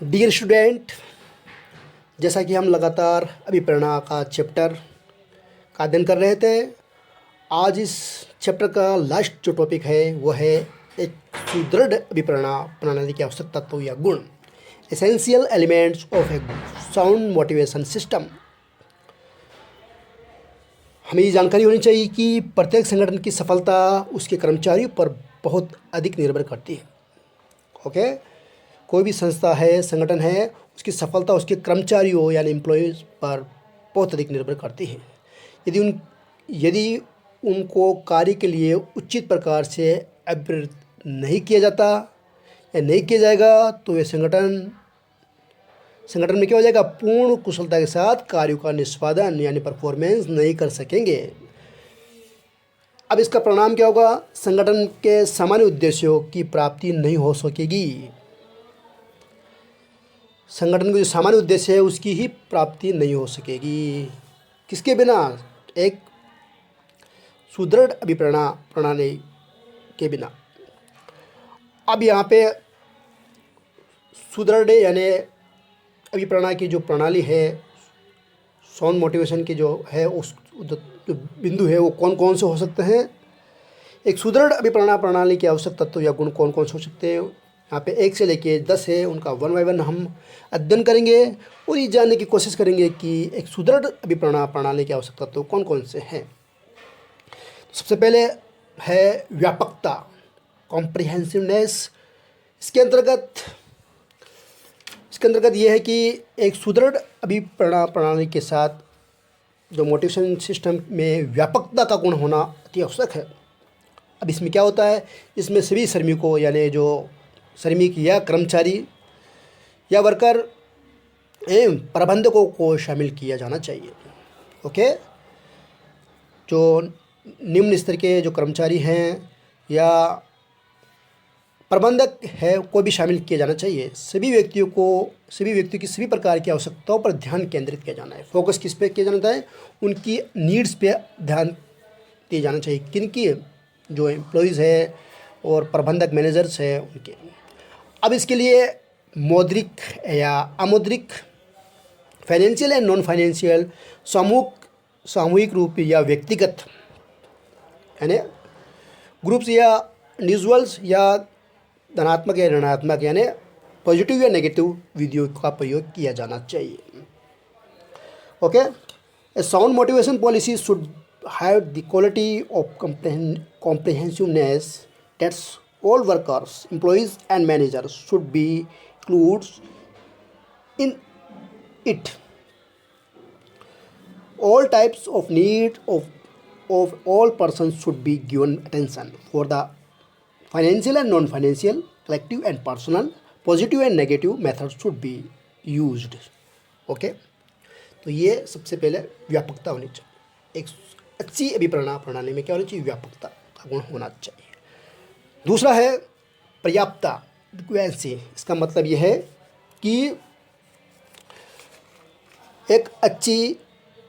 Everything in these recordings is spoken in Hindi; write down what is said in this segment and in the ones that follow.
डियर स्टूडेंट, जैसा कि हम लगातार अभिप्रेरणा का चैप्टर का अध्ययन कर रहे थे, आज इस चैप्टर का लास्ट जो टॉपिक है वो है एक सुदृढ़ अभिप्रेरणा प्रणाली के आवश्यक तत्व या गुण, essential elements of A sound motivation system. हमें ये जानकारी होनी चाहिए कि प्रत्येक संगठन की सफलता उसके कर्मचारियों पर बहुत अधिक निर्भर करती है। ओके, कोई भी संस्था है, संगठन है, उसकी सफलता उसके कर्मचारियों यानी एम्प्लॉयज़ पर बहुत अधिक निर्भर करती है। यदि उनको कार्य के लिए उचित प्रकार से अभिप्रेरित नहीं किया जाता या नहीं किया जाएगा तो ये संगठन में क्या हो जाएगा, पूर्ण कुशलता के साथ कार्यों का निष्पादन यानी परफॉर्मेंस नहीं कर सकेंगे। अब इसका परिणाम क्या होगा? संगठन के सामान्य उद्देश्यों की प्राप्ति नहीं हो सकेगी। संगठन का जो सामान्य उद्देश्य है उसकी ही प्राप्ति नहीं हो सकेगी। किसके बिना? एक सुदृढ़ अभिप्रेरणा प्रणाली के बिना। अब यहाँ पे सुदृढ़ यानी अभिप्रेरणा की जो प्रणाली है, साउंड मोटिवेशन की जो है, उस जो बिंदु है वो कौन कौन से हो सकते हैं? एक सुदृढ़ अभिप्रेरणा प्रणाली के आवश्यक तत्व या गुण कौन कौन से हो सकते हैं? यहाँ पे 1 से लेके 10 है, उनका 1 बाय 1 हम अध्ययन करेंगे और ये जानने की कोशिश करेंगे कि एक सुदृढ़ अभिप्रेरणा प्रणाली के आवश्यक तत्व कौन कौन से हैं। सबसे पहले है व्यापकता, कॉम्प्रिहेंसिवनेस। इसके अंतर्गत ये है कि एक सुदृढ़ अभिप्रेरणा प्रणाली के साथ जो मोटिवेशन सिस्टम में व्यापकता का गुण होना अति आवश्यक है। अब इसमें क्या होता है? इसमें सभी श्रमिकों यानी जो श्रमिक या कर्मचारी या वर्कर एवं प्रबंधकों को शामिल किया जाना चाहिए। ओके, जो निम्न स्तर के जो कर्मचारी हैं या प्रबंधक है को भी शामिल किया जाना चाहिए। सभी व्यक्तियों की सभी प्रकार की आवश्यकताओं पर ध्यान केंद्रित किया जाना है। फोकस किस पे किया जाना है? उनकी नीड्स पे ध्यान दिया जाना चाहिए। किनकी? जो एम्प्लॉयज़ है और प्रबंधक मैनेजर्स है उनके। अब इसके लिए मौद्रिक या अमौद्रिक, फाइनेंशियल एंड नॉन फाइनेंशियल, सामूहिक रूप या व्यक्तिगत यानी ग्रुप्स या इंडिविजुअल्स या धनात्मक या ऋणात्मक यानी पॉजिटिव या नेगेटिव विधियों का प्रयोग किया जाना चाहिए। Okay, A sound motivation policy should have the quality of comprehensiveness that all workers, employees and managers should be included in it. All types of need of all persons should be given attention. For the financial and non-financial, collective and personal, positive and negative methods should be used. Okay, तो ये सबसे पहले व्यापकता होनी चाहिए। एक अच्छी अभिप्रेरणा प्रणाली में क्या होनी चाहिए? व्यापकता का गुण होना चाहिए। दूसरा है पर्याप्तता, इक्विवेलेंसी। इसका मतलब यह है कि एक अच्छी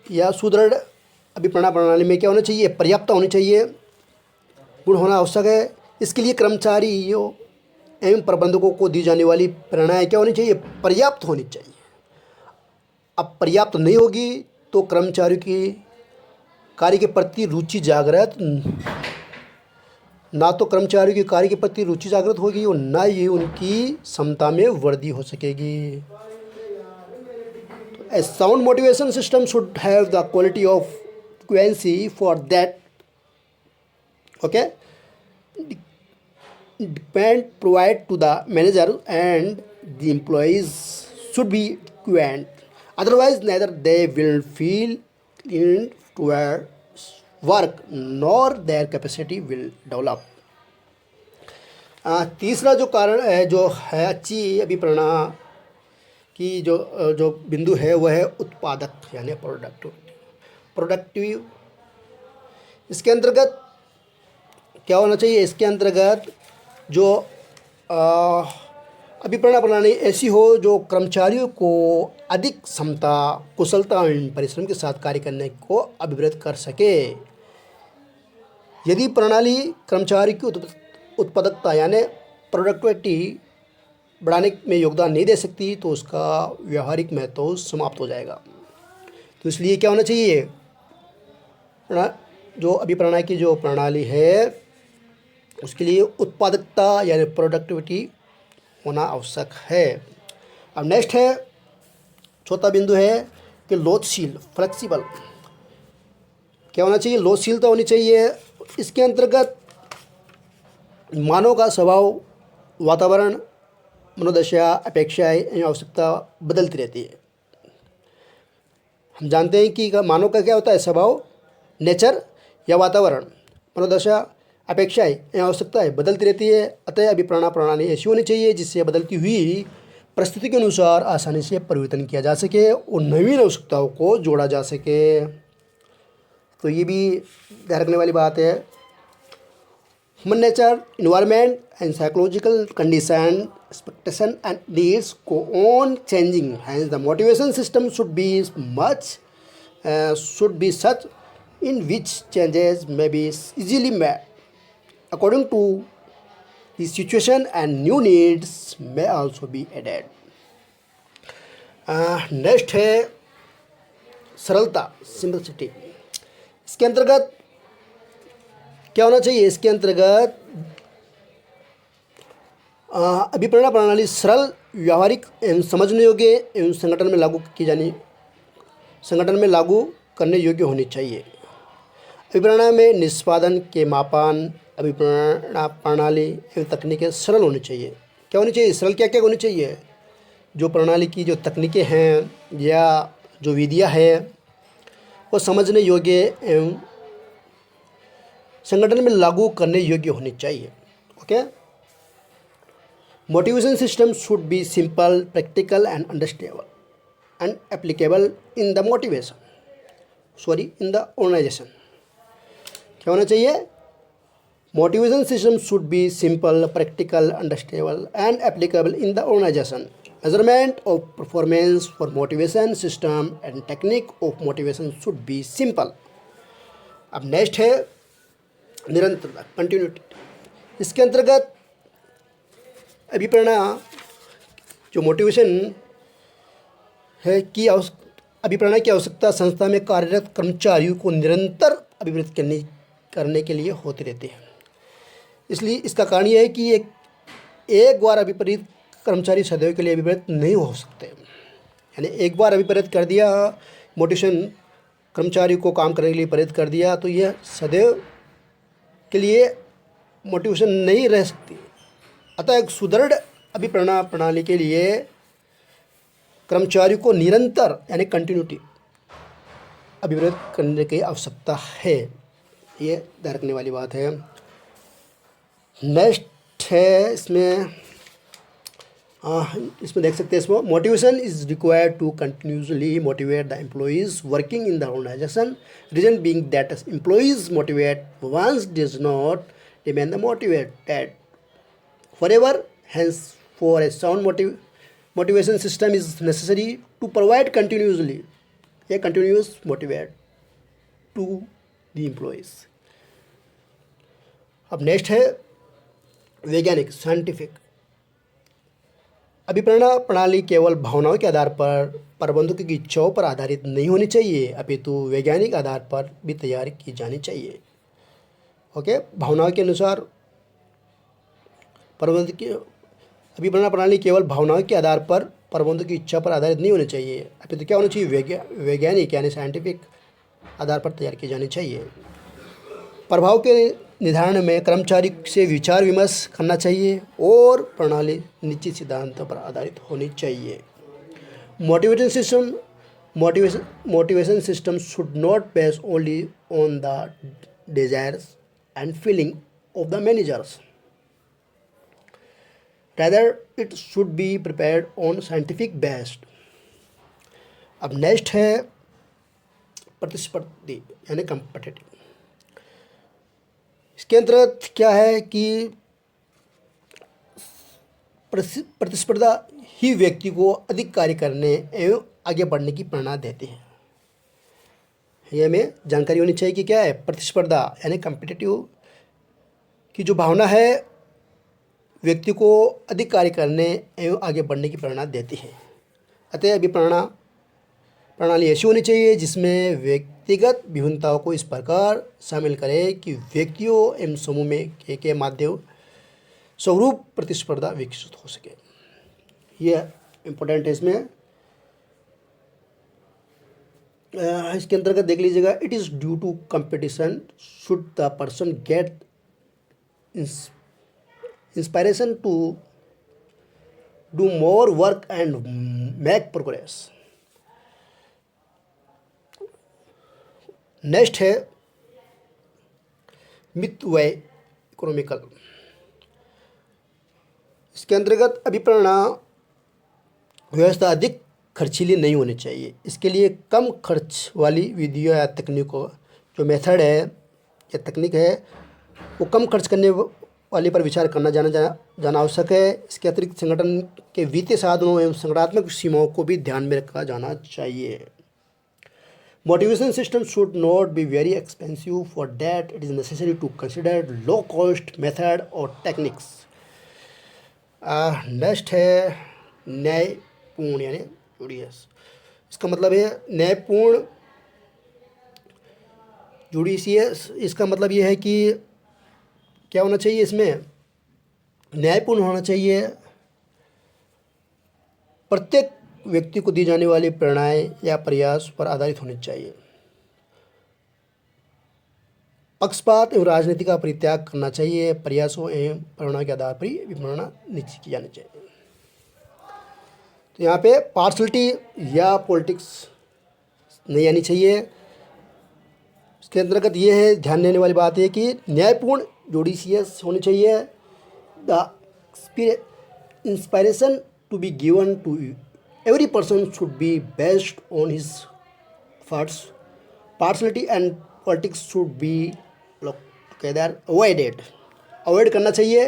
या सुदृढ़ अभिप्रेरणा प्रणाली में क्या होना चाहिए? पर्याप्तता होनी चाहिए, गुण होना आवश्यक है। इसके लिए कर्मचारियों एवं प्रबंधकों को दी जाने वाली प्रेरणाएँ क्या होनी चाहिए? पर्याप्त होनी चाहिए। अब पर्याप्त नहीं होगी तो कर्मचारियों की कार्य के प्रति रुचि जागृत ना तो कर्मचारियों की कार्य के प्रति रुचि जागृत होगी और ना ही उनकी क्षमता में वृद्धि हो सकेगी। A sound motivation system should have the quality of equivalency. For that, okay, depend provide to the manager and the employees should be equivalent. Otherwise, neither they will feel in toward work nor their capacity will develop. तीसरा जो कारण है, जो है अच्छी अभिप्रेरणा की जो बिंदु है वह है उत्पादक यानी प्रोडक्टिव। इसके अंतर्गत क्या होना चाहिए? इसके अंतर्गत जो अभिप्रेरणा प्रणाली ऐसी हो जो कर्मचारियों को अधिक क्षमता, कुशलता और परिश्रम के साथ कार्य करने को अभिप्रेरित कर सके। यदि प्रणाली कर्मचारी की उत्पादकता यानी प्रोडक्टिविटी बढ़ाने में योगदान नहीं दे सकती तो उसका व्यावहारिक महत्व समाप्त हो जाएगा। तो इसलिए क्या होना चाहिए, जो अभिप्राणा की जो प्रणाली है उसके लिए उत्पादकता यानी प्रोडक्टिविटी होना आवश्यक है। अब नेक्स्ट है, चौथा बिंदु है कि लोचशील, फ्लेक्सिबल क्या होना चाहिए, लोचशीलता होनी चाहिए। इसके अंतर्गत मानव का स्वभाव, वातावरण, मनोदशा, अपेक्षाएं एवं आवश्यकता बदलती रहती है। हम जानते हैं कि मानव का क्या होता है, स्वभाव, नेचर या वातावरण, मनोदशा, अपेक्षाएं एवं आवश्यकताएं बदलती रहती है। अतः अभिप्राणा प्रणाली ऐसी होनी चाहिए जिससे बदलती हुई परिस्थिति के अनुसार आसानी से परिवर्तन किया जा सके और नवीन आवश्यकताओं को जोड़ा जा सके। तो ये भी ध्यान रखने वाली बात है। Human nature, environment and psychological condition, expectation and needs go on changing. Hence, the motivation system should be such in which changes may be easily made according to the situation and new needs may also be added. Next है सरलता, सिंपलिसिटी। इसके अंतर्गत क्या होना चाहिए, इसके अंतर्गत अभिप्रेरणा प्रणाली सरल, व्यावहारिक एवं समझने योग्य एवं संगठन में लागू करने योग्य होनी चाहिए। अभिप्रेरणा में निष्पादन के मापन, अभिप्रेरणा प्रणाली एवं तकनीकें सरल होनी चाहिए। क्या होनी चाहिए, सरल क्या क्या होनी चाहिए, जो प्रणाली की जो तकनीकें हैं या जो विधियाँ हैं वो समझने योग्य एवं संगठन में लागू करने योग्य होनी चाहिए। Okay. Motivation system should be simple, practical and understandable and applicable in the organization. क्या होना चाहिए, motivation system should be simple, practical, understandable and applicable in the organization. Measurement of performance for motivation system and technique of motivation should be simple. अब नेक्स्ट है निरंतरता, कंटिन्यूटी। इसके अंतर्गत अभिप्रेरणा जो मोटिवेशन है कि अभिप्रेरणा की आवश्यकता संस्था में कार्यरत कर्मचारियों को निरंतर अभिवृद्ध करने के लिए होती रहती है। इसलिए इसका कारण यह है कि एक बार अभिप्रेरित कर्मचारी सदैव के लिए अभिप्रेरित नहीं हो सकते। यानी एक बार अभिप्रेरित कर दिया, मोटिवेशन कर्मचारी को काम करने के लिए प्रेरित कर दिया तो यह सदैव के लिए मोटिवेशन नहीं रह सकती। अतः एक सुदृढ़ अभिप्रेरणा प्रणाली के लिए कर्मचारियों को निरंतर यानी कंटिन्यूटी अभिप्रेरित करने की आवश्यकता है। ये ध्यान रखने वाली बात है। नेक्स्ट है इसमें देख सकते हैं, इसमें motivation is required to continuously motivate the employees working in the organisation, reason being that employees motivate once does not remain the motivated forever. Hence, for a sound motivation system is necessary to provide continuous motivate to the employees. अब नेक्स्ट है वैज्ञानिक, साइंटिफिक। अभिप्रेरणा प्रणाली केवल भावनाओं के आधार पर, प्रबंधकों की इच्छाओं पर आधारित नहीं होनी चाहिए, अपितु वैज्ञानिक आधार पर भी तैयार की जानी चाहिए। ओके। भावनाओं के अनुसार प्रबंध की अभिप्रेरणा प्रणाली केवल भावनाओं के आधार पर, प्रबंधकों की इच्छा पर आधारित नहीं होनी चाहिए, अपितु क्या होना चाहिए, वैज्ञानिक यानी साइंटिफिक आधार पर तैयार की जानी चाहिए। प्रभाव के निर्धारण में कर्मचारी से विचार विमर्श करना चाहिए और प्रणाली निश्चित सिद्धांतों पर आधारित होनी चाहिए। Motivation system should not base only on the desires and feeling of the managers, rather it should be prepared on scientific based. अब नेक्स्ट है प्रतिस्पर्धी यानी कम्पिटिटिव। इसके अंतर्गत क्या है कि प्रतिस्पर्धा ही व्यक्ति को अधिक कार्य करने एवं आगे बढ़ने की प्रेरणा देती है। ये हमें जानकारी होनी चाहिए कि क्या है प्रतिस्पर्धा यानी कम्पिटिटिव की जो भावना है व्यक्ति को अधिक कार्य करने एवं आगे बढ़ने की प्रेरणा देती है। अतः अभिप्रेरणा प्रणाली ऐसी होनी चाहिए जिसमें व्यक्तिगत विभिन्नताओं को इस प्रकार शामिल करे कि व्यक्तियों एवं समूह में के माध्यम स्वरूप प्रतिस्पर्धा विकसित हो सके। यह इम्पोर्टेंट है इसमें। इसके अंतर्गत देख लीजिएगा, it is due to competition should the person get inspiration to do more work and make progress. Next है मित व इकोनॉमिकल। इसके अंतर्गत अभिप्रेरणा व्यवस्था अधिक खर्चीली नहीं होनी चाहिए। इसके लिए कम खर्च वाली विधियों या तकनीकों, जो मेथड है या तकनीक है, वो कम खर्च करने वाले पर विचार करना जाना आवश्यक है। इसके अतिरिक्त संगठन के वित्तीय साधनों एवं संगठनात्मक सीमाओं को भी ध्यान में रखा जाना चाहिए। Motivation system should not be very expensive. For that, it is necessary to consider low-cost method or techniques. Next है न्यायपूर्ण यानी जुडियस। इसका मतलब है न्यायपूर्ण जुडिशियस। इसका मतलब ये है कि क्या होना चाहिए इसमें, न्यायपूर्ण होना चाहिए। प्रत्येक व्यक्ति को दी जाने वाली प्रेरणाएं या प्रयास पर आधारित होनी चाहिए। पक्षपात एवं राजनीति का परित्याग करना चाहिए। प्रयासों एवं प्रेरणा के आधार पर ही विप्रेरणा निश्चित की जानी चाहिए। तो यहाँ पे पार्शलिटी या पॉलिटिक्स नहीं आनी चाहिए। इसके अंतर्गत ये है, ध्यान देने वाली बात है कि न्यायपूर्ण जुडिशियस होनी चाहिए। The inspiration to be given to every person should be based on his efforts. Partiality and politics should be avoided. Avoid करना चाहिए।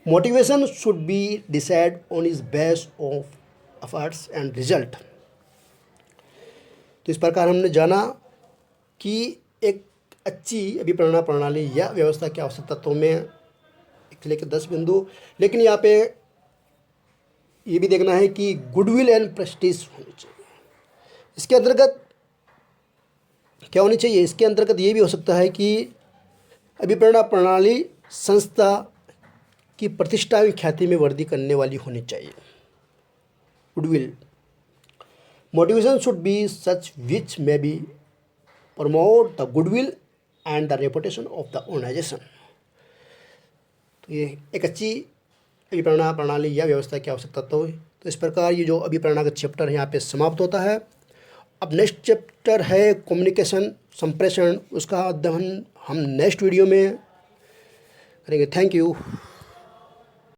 Motivation should be decided on his base of efforts and result. तो इस प्रकार हमने जाना कि एक अच्छी अभिप्रेरणा प्रणाली या व्यवस्था के आवश्यक तत्वों में 1 से 10 बिंदु। लेकिन यहाँ पे ये भी देखना है कि गुडविल एंड प्रेस्टीज होनी चाहिए। इसके अंतर्गत क्या होनी चाहिए, इसके अंतर्गत ये भी हो सकता है कि अभिप्रेरणा प्रणाली संस्था की प्रतिष्ठा एवं ख्याति में वृद्धि करने वाली होनी चाहिए। Goodwill motivation should be such which may be promote the goodwill and the reputation of the organisation. तो ये एक अच्छी अभिप्रेरणा प्रणाली या व्यवस्था की आवश्यकता। तो इस प्रकार ये जो अभिप्रेरणा का चैप्टर है यहाँ पे समाप्त होता है। अब नेक्स्ट चैप्टर है कम्युनिकेशन, संप्रेषण। उसका अध्ययन हम नेक्स्ट वीडियो में करेंगे। Thank you.